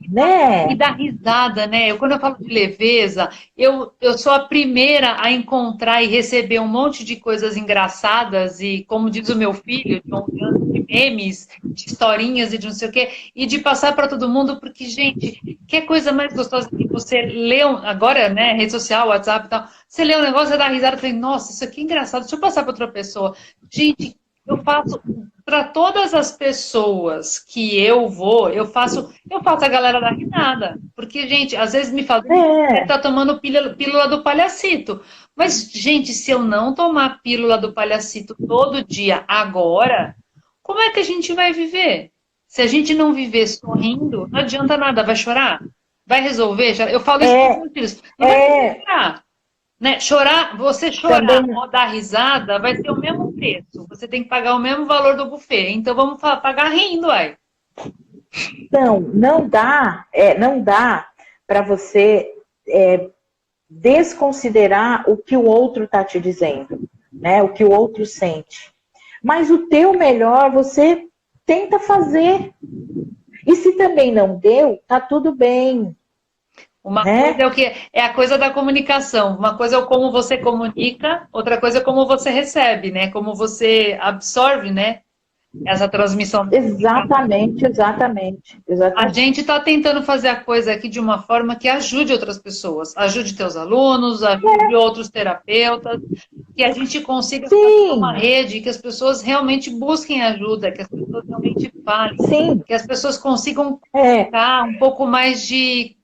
Né? E dá risada, né? Quando eu falo de leveza, eu sou a primeira a encontrar e receber um monte de coisas engraçadas e, como diz o meu filho, de memes, de historinhas e de não sei o quê, e de passar para todo mundo, porque, gente, que coisa mais gostosa que você lê, agora, né, rede social, WhatsApp e tal, você lê um negócio, você dá risada, fala, nossa, isso aqui é engraçado, deixa eu passar para outra pessoa. Gente, eu faço para todas as pessoas que eu faço a galera dar risada. Porque, gente, às vezes me falam, você tá tomando pílula do palhacito. Mas, gente, se eu não tomar pílula do palhacito todo dia, agora, como é que a gente vai viver? Se a gente não viver sorrindo, não adianta nada, vai chorar? Vai resolver? Eu falo isso para os meus filhos. Não vai chorar. Né? Você chorar também, ou dar risada vai ter o mesmo preço. Você tem que pagar o mesmo valor do buffet. Então vamos pagar rindo, aí. Não dá para você desconsiderar o que o outro está te dizendo, né? O que o outro sente. Mas o teu melhor você tenta fazer. E se também não deu, tá tudo bem. Uma coisa é a coisa da comunicação. Uma coisa é como você comunica, outra coisa é como você recebe, né? Como você absorve, né? Essa transmissão. Exatamente. A gente está tentando fazer a coisa aqui de uma forma que ajude outras pessoas. Ajude teus alunos, ajude outros terapeutas. Que a gente consiga fazer uma rede, que as pessoas realmente busquem ajuda, que as pessoas realmente falem. Que as pessoas consigam colocar um pouco mais de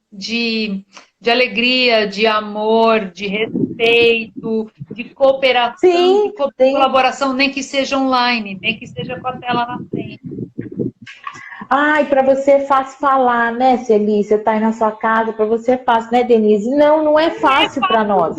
alegria, de amor, de respeito, de cooperação, de colaboração, nem que seja online, nem que seja com a tela na frente. Ai, para você é fácil falar, né, Celi? Você está aí na sua casa, para você é fácil, né, Denise? Não é fácil para nós.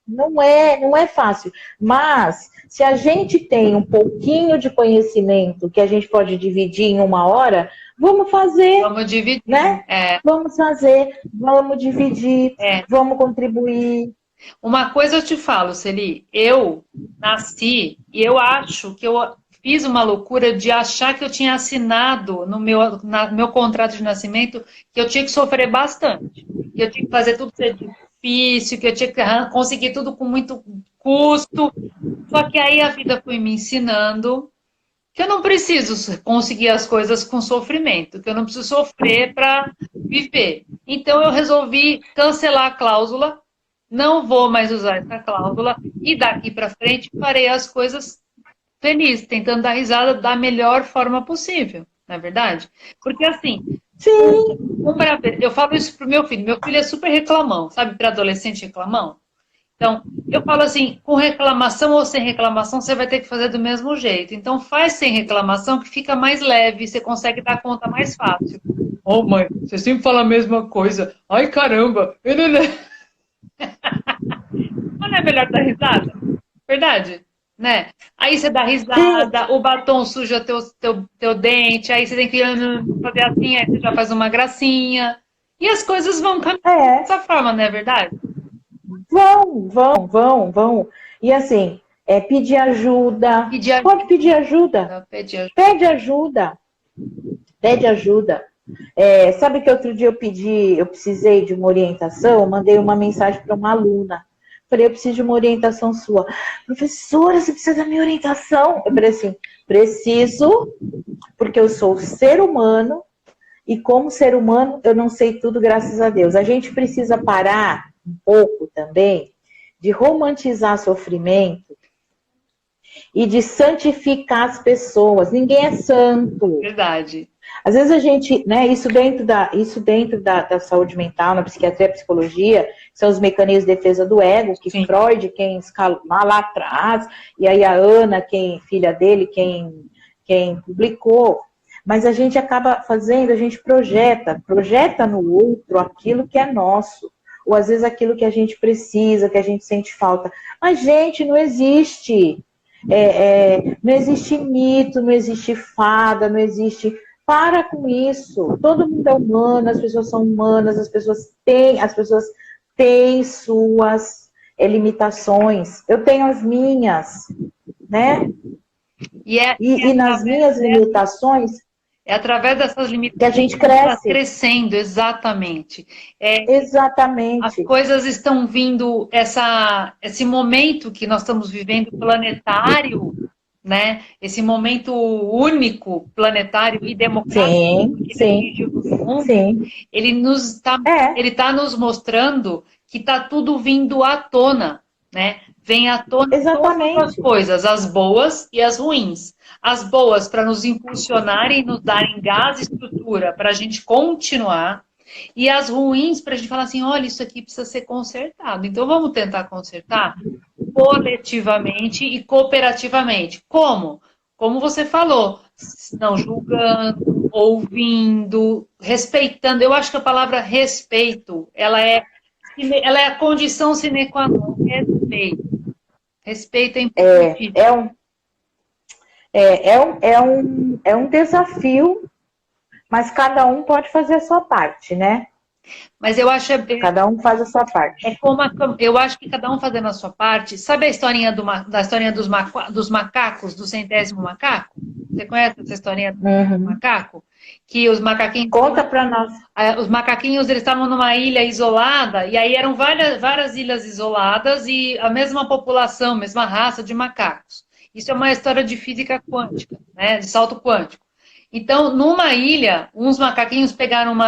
Não é fácil. Mas, se a gente tem um pouquinho de conhecimento que a gente pode dividir em 1 hora, vamos fazer. Vamos dividir. Né? Vamos fazer, vamos dividir, vamos contribuir. Uma coisa eu te falo, Celi, eu nasci e eu acho que eu fiz uma loucura de achar que eu tinha assinado no meu contrato de nascimento que eu tinha que sofrer bastante. Que eu tinha que fazer tudo ser difícil, que eu tinha que conseguir tudo com muito custo. Só que aí a vida foi me ensinando que eu não preciso conseguir as coisas com sofrimento, que eu não preciso sofrer para viver. Então eu resolvi cancelar a cláusula, não vou mais usar essa cláusula e daqui para frente farei as coisas feliz, tentando dar risada da melhor forma possível, não é verdade? Porque assim, Sim. eu falo isso pro meu filho é super reclamão, sabe, para adolescente reclamão? Então, eu falo assim, com reclamação ou sem reclamação, você vai ter que fazer do mesmo jeito. Então, faz sem reclamação que fica mais leve, você consegue dar conta mais fácil. Oh, mãe, você sempre fala a mesma coisa. Ai, caramba. Não é melhor dar risada? Verdade? Né? Aí você dá risada, o batom suja teu dente, aí você tem que fazer assim, aí você já faz uma gracinha. E as coisas vão caminhar dessa forma, não é verdade? Vão. E assim, pedir ajuda. Pode pedir ajuda. Pede ajuda. Pede ajuda. Sabe que outro dia eu precisei de uma orientação, mandei uma mensagem para uma aluna. Falei, eu preciso de uma orientação sua. Professora, você precisa da minha orientação? Eu falei assim, preciso, porque eu sou ser humano, e como ser humano, eu não sei tudo, graças a Deus. A gente precisa parar um pouco também de romantizar sofrimento e de santificar as pessoas. Ninguém é santo. Verdade. Às vezes a gente, né, isso dentro da saúde mental, na psiquiatria, psicologia, são os mecanismos de defesa do ego, que Sim. Freud, quem escalou lá atrás, e aí a Ana, filha dele, quem publicou. Mas a gente acaba fazendo, a gente projeta no outro aquilo que é nosso. Ou às vezes aquilo que a gente precisa, que a gente sente falta. Mas, gente, não existe. Não existe mito, não existe fada, não existe... Para com isso. Todo mundo é humano, as pessoas são humanas, as pessoas têm suas limitações. Eu tenho as minhas, né? E nas minhas limitações... É através dessas limitações que a gente cresce. Está crescendo, exatamente. Exatamente. As coisas estão vindo, esse momento que nós estamos vivendo planetário, né? Esse momento único, planetário e democrático sim. Ele está nos mostrando que está tudo vindo à tona, né? Vem à tona Exatamente. todas as coisas, as boas e as ruins. As boas para nos impulsionarem e nos darem gás e estrutura para a gente continuar. E as ruins para a gente falar assim, olha, isso aqui precisa ser consertado. Então vamos tentar consertar coletivamente e cooperativamente. Como? Como você falou, não julgando, ouvindo, respeitando. Eu acho que a palavra respeito, ela é a condição sine qua non. Respeito. Respeito é importante. É um desafio, mas cada um pode fazer a sua parte, né? Mas eu acho... Cada um faz a sua parte. Eu acho que cada um fazendo a sua parte... Sabe a historinha da historinha dos macacos, do 100º macaco? Você conhece essa historinha do macaco? Que os macaquinhos... Conta pra nós. Os macaquinhos, eles estavam numa ilha isolada, e aí eram várias ilhas isoladas e a mesma população, a mesma raça de macacos. Isso é uma história de física quântica, né? De salto quântico. Então, numa ilha, uns macaquinhos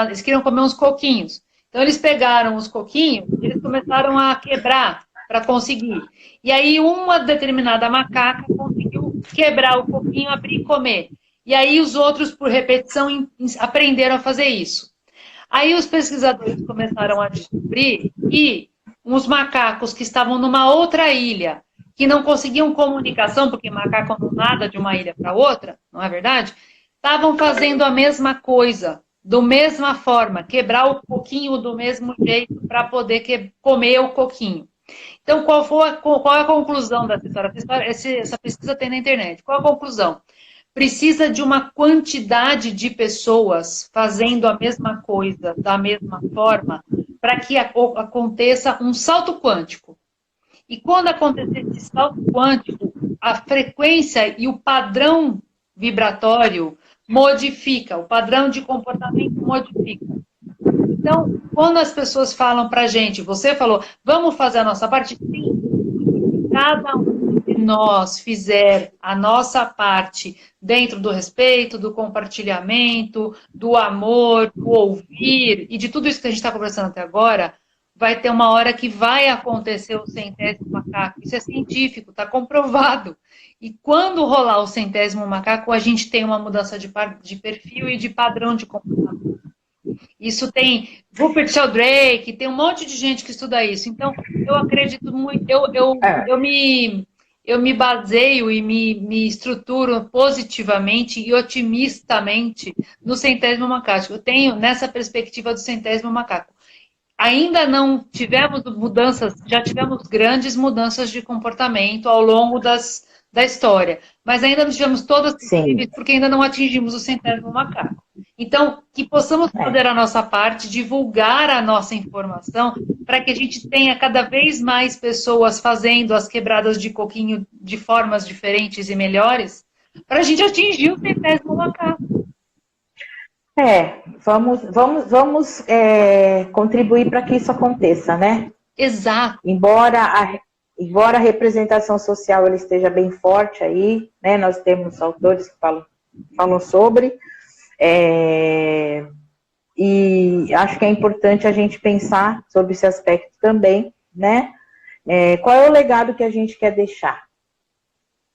eles queriam comer uns coquinhos. Então, eles pegaram os coquinhos e eles começaram a quebrar para conseguir. E aí, uma determinada macaca conseguiu quebrar o coquinho, abrir e comer. E aí, os outros, por repetição, aprenderam a fazer isso. Aí, os pesquisadores começaram a descobrir que uns macacos que estavam numa outra ilha, que não conseguiam comunicação, porque macaco não nada de uma ilha para outra, não é verdade? Estavam fazendo a mesma coisa, da mesma forma, quebrar o coquinho do mesmo jeito para poder comer o coquinho. Então, qual é a conclusão dessa história? Essa pesquisa tem na internet. Qual a conclusão? Precisa de uma quantidade de pessoas fazendo a mesma coisa, da mesma forma, para que aconteça um salto quântico. E quando acontecer esse salto quântico, a frequência e o padrão vibratório modifica, o padrão de comportamento modifica. Então, quando as pessoas falam para a gente, você falou, vamos fazer a nossa parte, sim, cada um de nós fizer a nossa parte dentro do respeito, do compartilhamento, do amor, do ouvir e de tudo isso que a gente está conversando até agora, vai ter uma hora que vai acontecer o centésimo macaco. Isso é científico, está comprovado. E quando rolar o centésimo macaco, a gente tem uma mudança de perfil e de padrão de comportamento. Isso tem Rupert Sheldrake, tem um monte de gente que estuda isso. Então, eu acredito muito, eu me baseio e me estruturo positivamente e otimistamente no centésimo macaco. Eu tenho nessa perspectiva do centésimo macaco. Ainda não tivemos mudanças, já tivemos grandes mudanças de comportamento ao longo da história, mas ainda não tivemos todas possíveis porque ainda não atingimos o centésimo macaco. Então, que possamos fazer a nossa parte, divulgar a nossa informação, para que a gente tenha cada vez mais pessoas fazendo as quebradas de coquinho de formas diferentes e melhores, para a gente atingir o centésimo macaco. Vamos contribuir para que isso aconteça, né? Exato. Embora a representação social ela esteja bem forte aí, né? Nós temos autores que falam sobre, e acho que é importante a gente pensar sobre esse aspecto também, né? Qual é o legado que a gente quer deixar?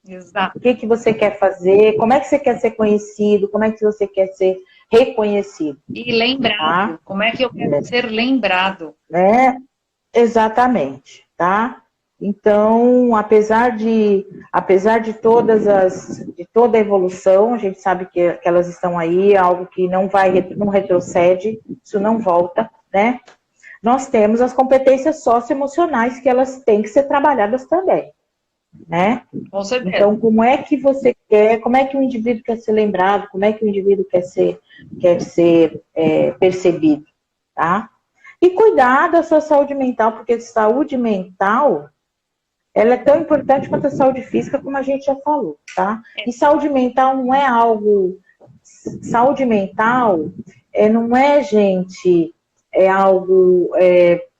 Exato. O que você quer fazer? Como é que você quer ser conhecido? Como é que você quer ser reconhecido? E lembrado. Tá? Como é que eu quero ser lembrado? Exatamente, tá? Então, apesar de toda a evolução, a gente sabe que elas estão aí, algo que não retrocede, isso não volta, né? Nós temos as competências socioemocionais que elas têm que ser trabalhadas também, né? Com certeza. Então, como é que você quer, como é que o indivíduo quer ser lembrado, como é que o indivíduo quer ser percebido, tá? E cuidar da sua saúde mental, porque saúde mental, ela é tão importante quanto a saúde física, como a gente já falou, tá? E saúde mental não é algo... Saúde mental não é, gente, algo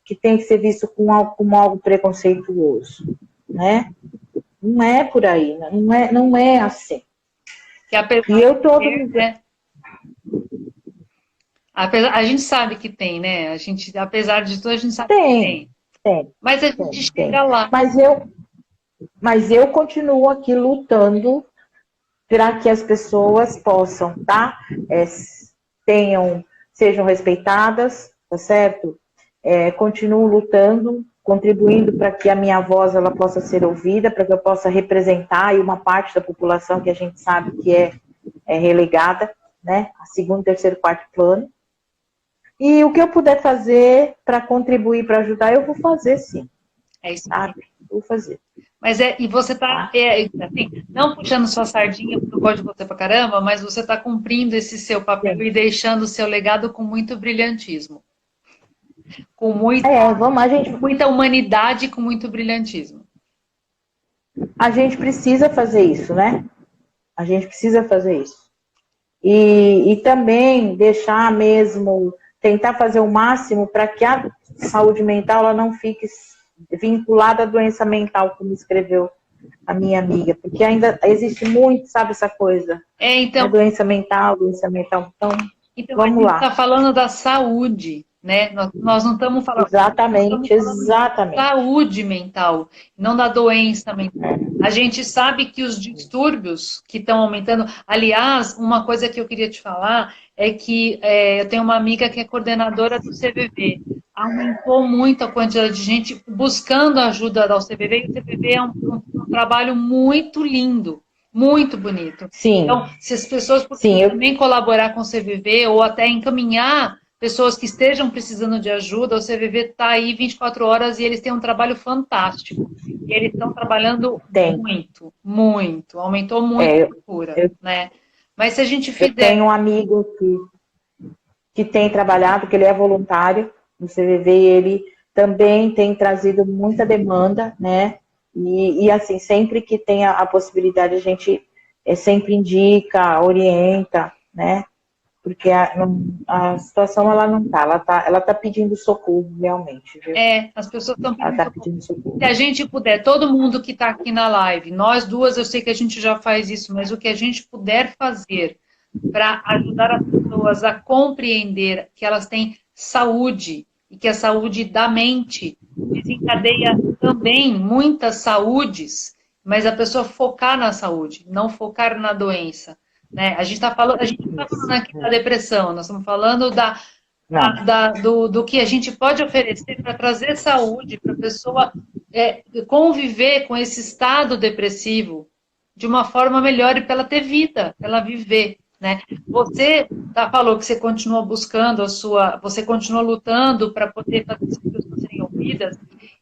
que tem que ser visto como algo preconceituoso, né? Não é por aí, não é assim. E eu todo mundo... A gente sabe que tem, né? A gente, apesar de tudo, a gente sabe que tem. Tem. Mas a gente chega lá. Mas eu continuo aqui lutando para que as pessoas possam, tá? Sejam respeitadas, tá certo? Continuo lutando, contribuindo para que a minha voz ela possa ser ouvida, para que eu possa representar aí uma parte da população que a gente sabe que é relegada, né? A segundo, terceiro, quarto plano. E o que eu puder fazer para contribuir, para ajudar, eu vou fazer, sim. É isso. Sabe? Vou fazer. Mas e você tá, assim, não puxando sua sardinha, porque eu gosto de você pra caramba, mas você tá cumprindo esse seu papel sim. E deixando o seu legado com muito brilhantismo. Com muita humanidade e com muito brilhantismo. A gente precisa fazer isso, né? A gente precisa fazer isso. E também deixar mesmo... tentar fazer o máximo para que a saúde mental ela não fique vinculada à doença mental, como escreveu a minha amiga, porque ainda existe muito, sabe, essa coisa. Então, doença mental. Então vamos lá. A gente está falando da saúde, né? Nós não estamos falando... Exatamente. Da saúde mental, não da doença mental. A gente sabe que os distúrbios que estão aumentando... Aliás, uma coisa que eu queria te falar é que eu tenho uma amiga que é coordenadora do CVV. Aumentou muito a quantidade de gente buscando ajuda ao CVV, e o CVV é um trabalho muito lindo, muito bonito. Sim. Então, se as pessoas puderem também colaborar com o CVV ou até encaminhar pessoas que estejam precisando de ajuda, o CVV está aí 24 horas e eles têm um trabalho fantástico. E eles estão trabalhando muito. Aumentou muito a procura, né? Mas se a gente fizer... Eu tenho um amigo que tem trabalhado, que ele é voluntário no CVV, e ele também tem trazido muita demanda, né? E assim, sempre que tem a possibilidade, a gente sempre indica, orienta, né? Porque a situação ela não tá, ela tá pedindo socorro realmente, viu? As pessoas estão Ela pedindo tá socorro. pedindo socorro. Se a gente puder, todo mundo que está aqui na live, nós duas, eu sei que a gente já faz isso, mas o que a gente puder fazer para ajudar as pessoas a compreender que elas têm saúde e que a saúde da mente desencadeia também muitas saúdes, mas a pessoa focar na saúde, não focar na doença. Né? A gente está falando, a gente não está falando aqui da depressão, nós estamos falando Não, do que a gente pode oferecer para trazer saúde para a pessoa conviver com esse estado depressivo de uma forma melhor e para ela ter vida, para ela viver. Né? Você falou que você continua buscando você continua lutando para poder fazer as pessoas serem ouvidas,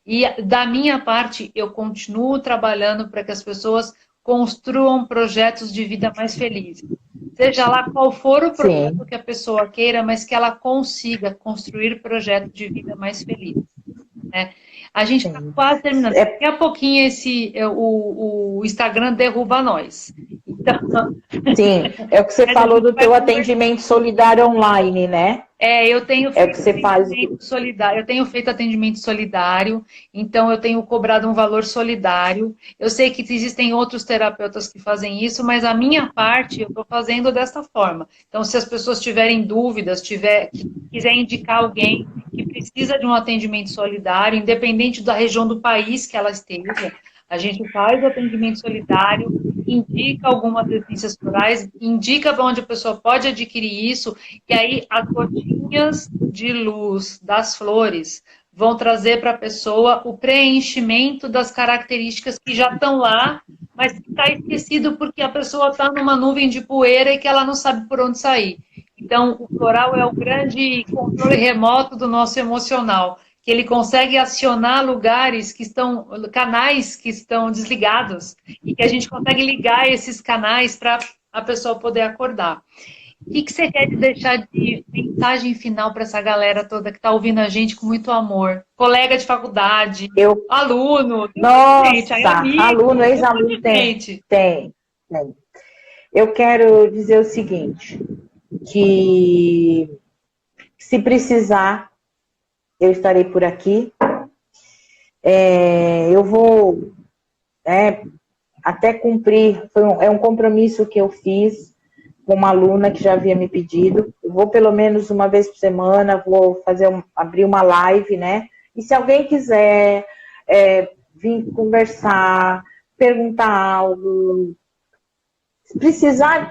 e da minha parte, eu continuo trabalhando para que as pessoas construam projetos de vida mais felizes. Seja lá qual for o projeto sim. que a pessoa queira, mas que ela consiga construir projetos de vida mais felizes. Né? A gente está quase terminando. Daqui a pouquinho o Instagram derruba nós. Então, Sim, é o que você falou do teu atendimento solidário online, né? eu tenho É o que feito você faz. atendimento solidário, eu tenho feito atendimento solidário, então eu tenho cobrado um valor solidário. Eu sei que existem outros terapeutas que fazem isso, mas a minha parte eu estou fazendo dessa forma. Então, se as pessoas tiverem dúvidas, quiser indicar alguém que precisa de um atendimento solidário, independente da região do país que ela esteja, a gente faz o atendimento solidário, indica algumas essências florais, indica para onde a pessoa pode adquirir isso, e aí as gotinhas de luz das flores vão trazer para a pessoa o preenchimento das características que já estão lá, mas que está esquecido porque a pessoa está numa nuvem de poeira e que ela não sabe por onde sair. Então, o floral é o grande controle remoto do nosso emocional, que ele consegue acionar canais que estão desligados, e que a gente consegue ligar esses canais para a pessoa poder acordar. O que você quer deixar de mensagem final para essa galera toda que está ouvindo a gente com muito amor? Colega de faculdade, aluno, Nossa, amigo, aluno, ex-aluno, tem. Eu quero dizer o seguinte, que se precisar, eu estarei por aqui. Eu vou até cumprir, é um compromisso que eu fiz com uma aluna que já havia me pedido. Eu vou pelo menos uma vez por semana, vou abrir uma live, né? E se alguém quiser vir conversar, perguntar algo, se precisar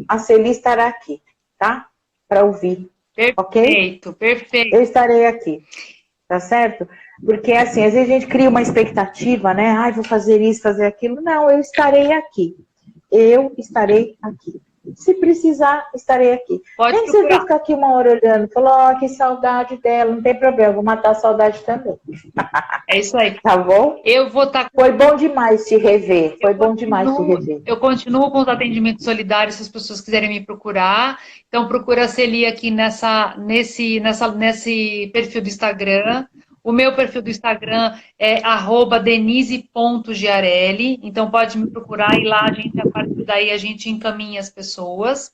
a Celi estará aqui, tá? Para ouvir. Perfeito, ok? Perfeito. Eu estarei aqui, tá certo? Porque, assim, às vezes a gente cria uma expectativa, né? Ai, vou fazer isso, fazer aquilo. Não, eu estarei aqui. Eu estarei aqui. Se precisar, estarei aqui. Nem que você vai ficar aqui uma hora olhando, falou, que saudade dela, não tem problema, vou matar a saudade também. É isso aí. Tá bom? Eu vou estar... Foi bom demais te rever, demais te rever. Eu continuo com os atendimentos solidários, se as pessoas quiserem me procurar. Então, procura a Celi aqui nesse perfil do Instagram. O meu perfil do Instagram é @denise.giarelli. Então, pode me procurar e lá a partir daí, a gente encaminha as pessoas.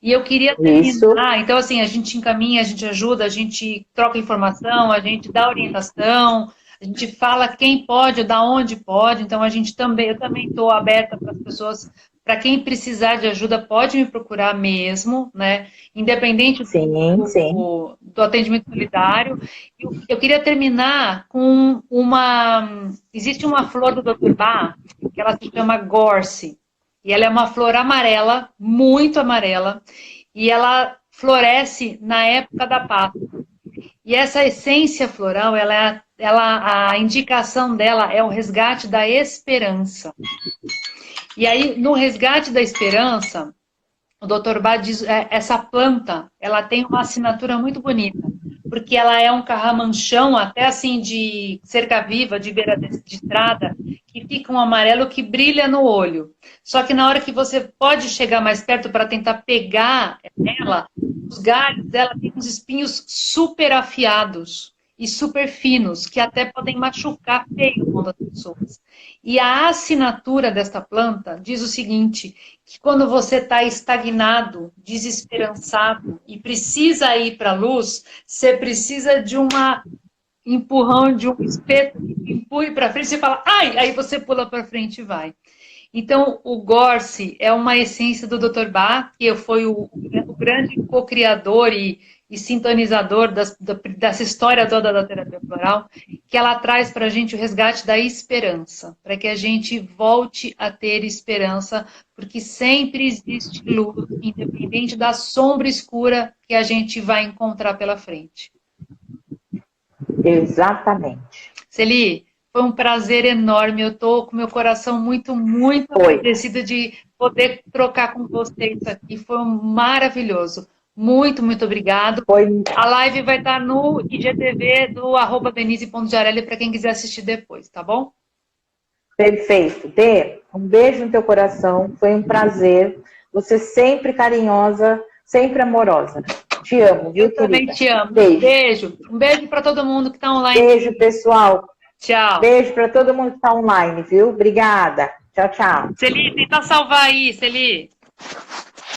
E eu queria terminar, então assim, a gente encaminha, a gente ajuda, a gente troca informação, a gente dá orientação, a gente fala quem pode, da onde pode, então eu também estou aberta para as pessoas, para quem precisar de ajuda, pode me procurar mesmo, né? Independente do atendimento solidário. Eu queria terminar com existe uma flor do Dr. Bach, que ela se chama Gorse. E ela é uma flor amarela, muito amarela, e ela floresce na época da Páscoa. E essa essência floral, a indicação dela é o resgate da esperança. E aí, no resgate da esperança, o Dr. Bach diz, essa planta, ela tem uma assinatura muito bonita, porque ela é um carramanchão, até assim, de cerca-viva, de beira de estrada, que fica um amarelo que brilha no olho. Só que na hora que você pode chegar mais perto para tentar pegar ela, os galhos dela têm uns espinhos super afiados. e super finos, que até podem machucar feio a mão das pessoas. E a assinatura desta planta diz o seguinte, que quando você está estagnado, desesperançado e precisa ir para a luz, você precisa de uma empurrão, de um espeto que empurre para frente, você fala, ai, aí você pula para frente e vai. Então, o Gorse é uma essência do Dr. Bach, que foi o grande co-criador e sintonizador dessa história toda da terapia floral, que ela traz para a gente o resgate da esperança, para que a gente volte a ter esperança, porque sempre existe luz, independente da sombra escura que a gente vai encontrar pela frente. Exatamente. Celi, foi um prazer enorme. Eu estou com meu coração muito agradecido de poder trocar com você isso aqui. Foi maravilhoso. Muito, muito obrigado. A live vai estar no IGTV do @denise.jarelli para quem quiser assistir depois, tá bom? Perfeito. Dê, um beijo no teu coração. Foi um prazer. Você sempre carinhosa, sempre amorosa. Te amo, viu, Eu também querida? te amo. Beijo. Um beijo para todo mundo que está online. Beijo, pessoal. Tchau. Beijo para todo mundo que está online, viu? Obrigada. Tchau, tchau. Celi, tenta salvar aí, Celi.